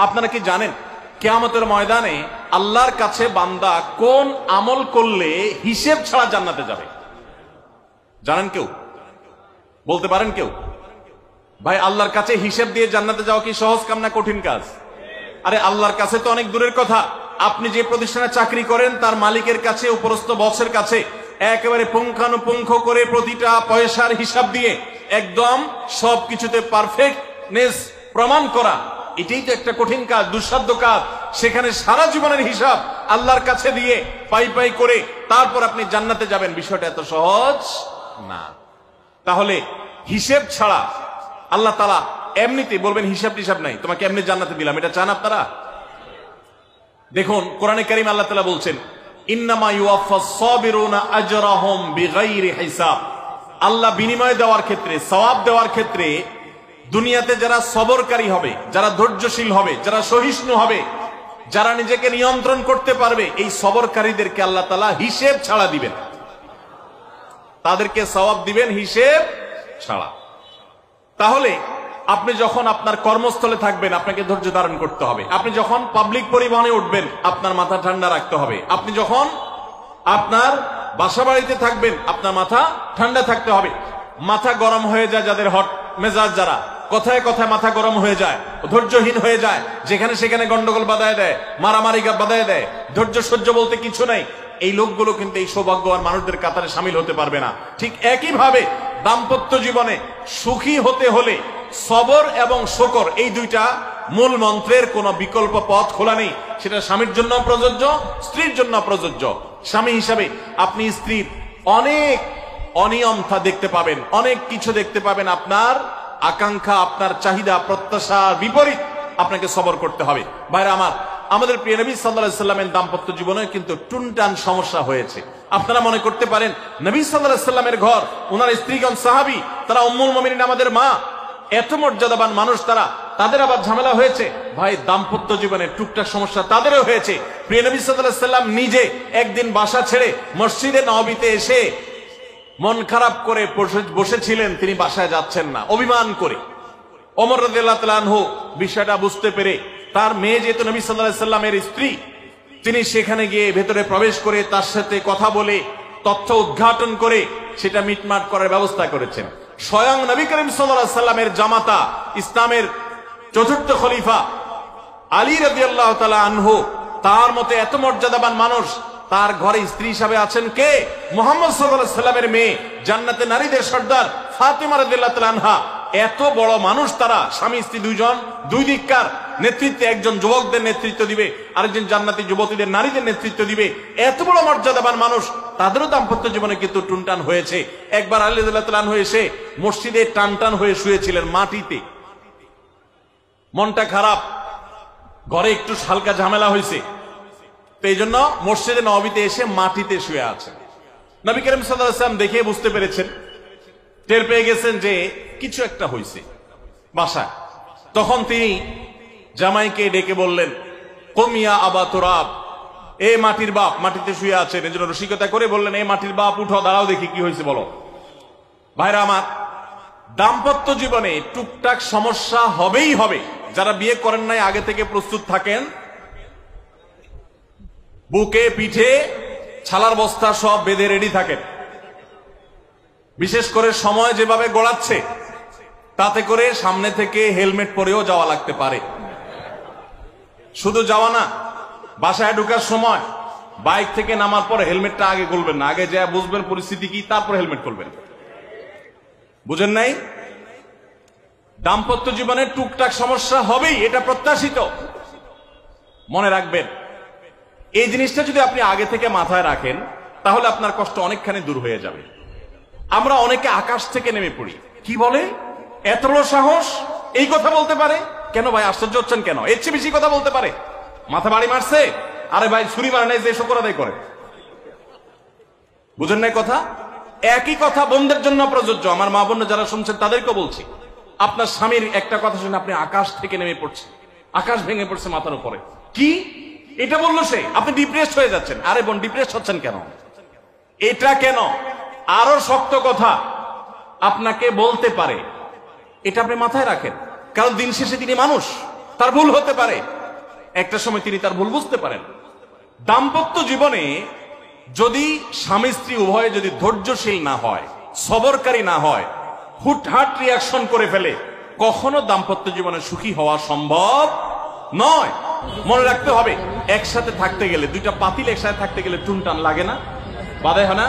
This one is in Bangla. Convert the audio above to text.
আপনারা কি জানেন কিয়ামতের ময়দানে আল্লাহর কাছে বান্দা কোন আমল করলে হিসেব ছাড়া জান্নাতে যাবে? জানেন কেউ? বলতে পারেন কেউ? ভাই, আল্লাহর কাছে হিসেব দিয়ে জান্নাতে যাওয়া কি সহজ কাম না কঠিন কাজ? আরে আল্লাহর কাছে তো অনেক দূরের কথা। আপনি যে প্রতিষ্ঠানে চাকরি করেন তার মালিকের কাছে, উপরস্থ বসের কাছে একেবারে পুঙ্খানুপুঙ্খ করে প্রতিটা পয়সার হিসাব দিয়ে একদম সবকিছুতে পারফেক্টনেস প্রমাণ করা, এটাই তো একটা কঠিন কাজ, দুঃসাধ্য কাজ। সেখানে সারা জীবনের হিসাব আল্লাহর কাছে দিয়ে পাই পাই করে তারপর আপনি জান্নাতে যাবেন, বিষয়টা এত সহজ না। তাহলে হিসেব ছাড়া আল্লাহ তাআলা এমনিতে বলবেন হিসাব টিসাব নাই, তোমাকে এমনি জান্নাতে দিলাম, এটা চান আপনারা? দেখুন কোরআনে কারীম আল্লাহ তাআলা বলছেন ইন্নামা ইউওয়াফাস সাবিরুনা আজরাহুম বিগাইরি হিসাব। আল্লাহ বিনিময় দেওয়ার ক্ষেত্রে, সওয়াব দেওয়ার ক্ষেত্রে দুনিয়াতে যারা সবরকারী হবে, যারা ধৈর্যশীল হবে, যারা সহিষ্ণু হবে, যারা নিজেকে নিয়ন্ত্রণ করতে পারবে, এই সবরকারীদেরকে আল্লাহ তাআলা হিসেব ছাড়া দিবেন, তাদেরকে সওয়াব দিবেন হিসেব ছাড়া। তাহলে আপনি যখন আপনার কর্মস্থলে থাকবেন আপনাকে ধৈর্য ধারণ করতে হবে। আপনি যখন পাবলিক পরিবহনে উঠবেন আপনার মাথা ঠান্ডা রাখতে হবে। আপনি যখন আপনার বাসা বাড়িতে থাকবেন আপনার মাথা ঠান্ডা থাকতে হবে। মাথা গরম হয়ে যায় যাদের, হট মেজাজ যারা, কথায় কথায় মাথা গরম হয়ে যায়, ধৈর্যহীন হয়ে যায়, যেখানে সেখানে গন্ডগোল বাধায় দেয়, মারামারি বাধায় দেয়, ধৈর্য সহ্য বলতে কিছু নাই, এই লোকগুলো কিন্তু এই সৌভাগ্যবান মানুষদের কাতারে সামিল হতে পারবে না। ঠিক একইভাবে দাম্পত্য জীবনে সুখী হতে হলে সবর এবং শকর, এই দুইটা মূল মন্ত্রের কোনো বিকল্প পথ খোলা নেই। সেটা স্বামীর জন্য প্রযোজ্য, স্ত্রীর জন্য প্রযোজ্য। স্বামী হিসাবে আপনি স্ত্রীর অনেক অনিয়মতা দেখতে পাবেন, অনেক কিছু দেখতে পাবেন, আপনার আকাঙ্ক্ষা, আপনার চাহিদা, প্রত্যাশার বিপরীত, আপনাকে সবর করতে হবে। ভাইরা আমার, আমাদের প্রিয় নবী সাল্লাল্লাহু আলাইহি সাল্লামের দাম্পত্য জীবনে কিন্তু টুনটান সমস্যা হয়েছে। আপনারা মনে করতে পারেন নবী সাল্লাল্লাহু আলাইহি সাল্লামের ঘর, ওনার স্ত্রীগণ সাহাবী, তারা উম্মুল মুমিনিন আমাদের মা, এত মর্যাদাবান মানুষ তারা, তাদের আবার ঝামেলা হয়েছে। ভাই, দাম্পত্য জীবনে টুকটাক সমস্যা তাদেরও হয়েছে। প্রিয় নবী সাল্লাল্লাহু আলাইহি সাল্লাম নিজে একদিন বাসা ছেড়ে মসজিদে নববীতে এসে মন খারাপ করে বসেছিলেন, তিনি বাসায় যাচ্ছেন না, অভিমান করে। ওমর রাদিয়াল্লাহু তাআলা আনহু বিষয়টা বুঝতে পেরে, তার মেয়ে যেহেতু নবী সাল্লাল্লাহু আলাইহি সাল্লামের স্ত্রী, তিনি সেখানে গিয়ে ভেতরে প্রবেশ করে তার সাথে কথা বলে তথ্য উদ্ঘাটন করে সেটা মিটমাট করার ব্যবস্থা করেছেন। স্বয়ং নবী করিম সাল্লাল্লাহু আলাইহি সাল্লামের জামাতা, ইসলামের চতুর্থ খলিফা আলী রাদিয়াল্লাহু তাআলা আনহু, তার মতে এত মর্যাদাবান মানুষ, তার ঘরে স্ত্রী হিসাবে আছেন কে? মুহাম্মদ সাল্লাল্লাহু আলাইহি সাল্লামের মেয়ে, জান্নাতে নারীদের সর্দার ফাতেমা রাদিয়াল্লাহু তাআলা আনহা। এত বড় মানুষ তারা, স্বামী স্ত্রী দুইজন, দুই দিককার নেতৃত্বে, একজন যুবকদের নেতৃত্ব দিবে, আরেকজন জান্নাতি যুবতীদের, নারীদের নেতৃত্ব দিবে। এত বড় মর্যাদাবান মানুষ, তাদেরও দাম্পত্য জীবনে কিন্তু টুনটান হয়েছে। একবার আলী রাদিয়াল্লাহু তাআলা আনহু এসে মসজিদে টানটান হয়ে শুয়েছিলেন মাটিতে, মনটা খারাপ, ঘরে একটু হালকা ঝামেলা হয়েছে, তো এই জন্য মসজিদে নববীতে এসে মাটিতে শুয়ে আছেন। নবী করিম সাল্লাল্লাহু আলাইহি ওয়াসাল্লাম দেখে বুঝতে পেরেছেন, টের পেয়ে গেছেন যে কিছু একটা হয়েছে বাসায়। তখন তিনি জামাইকে ডেকে বললেন, কুম ইয়া আবা তুরাব, এ মাটির বাপ, মাটিতে শুয়ে আছেন, এজন্য রসিকতা করে বললেন, এ মাটির বাপ উঠো, দাঁড়াও দেখি কি হয়েছে বলো। ভাইরা আমার, দাম্পত্য জীবনে টুকটাক সমস্যা হবেই হবে। যারা বিয়ে করেন নাই আগে থেকে প্রস্তুত থাকেন, বুকে পিঠে ছালার বস্তা সব বেঁধে রেডি থাকেন। বিশেষ করে সময় যেভাবে গড়াচ্ছে, তাতে করে সামনে থেকে হেলমেট পরেও যাওয়া লাগতে পারে। শুধু যাওয়া না, বাসায় ঢোকার সময় বাইক থেকে নামার পর হেলমেটটা আগে খুলবেন না, আগে যা বুঝবেন পরিস্থিতি কি, তারপর হেলমেট খুলবেন। বুঝেন নাই? দাম্পত্য জীবনে টুকটাক সমস্যা হবেই, এটা প্রত্যাশিত। মনে রাখবেন, এই জিনিসটা যদি আপনি আগে থেকে মাথায় রাখেন, তাহলে আপনার কষ্ট অনেকখানি দূর হয়ে যাবে। আমরা অনেকে আকাশ থেকে নেমে পড়ি, কি বলে, এত বড় সাহস, এই কথা বলতে পারে কেন? ভাই আশ্চর্য হচ্ছেন কেন? এর চেয়ে বেশি কথা বলতে পারে, মাথা বাড়ি মারছে, আরে ভাই ছুরি মারে নাই যে শকর আদায় করে। বুঝেন নাই কথা? একই কথা বোনদের জন্য প্রযোজ্য। আমার মা বোন যারা শুনছেন তাদেরকে বলছি, আপনার স্বামীর একটা কথা শুনে আপনি আকাশ থেকে নেমে পড়ছেন, আকাশ ভেঙে পড়ছে মাথার উপরে, কি এটা বললো সে, আপনি ডিপ্রেসড হয়ে যাচ্ছেন। আরে বোন, ডিপ্রেসড হচ্ছেন কেন? এটা কেন? আরো শক্ত কথা আপনাকে বলতে পারে, এটা আপনি মাথায় রাখেন, কারণ দিন শেষে তিনি মানুষ, তার ভুল হতে পারে, একটা সময় তিনি তার ভুল বুঝতে পারেন। দাম্পত্য জীবনে যদি স্বামী স্ত্রী উভয়ে যদি ধৈর্যশীল না হয়, সবরকারী না হয়, হুটহাট রিয়াকশন করে ফেলে, কখনো দাম্পত্য জীবনে সুখী হওয়া সম্ভব নয়। মনে রাখতে হবে, একসাথে থাকতে গেলে, দুইটা পাতিল একসাথে থাকতে গেলে টুনটান লাগে না, বাধে হয় না?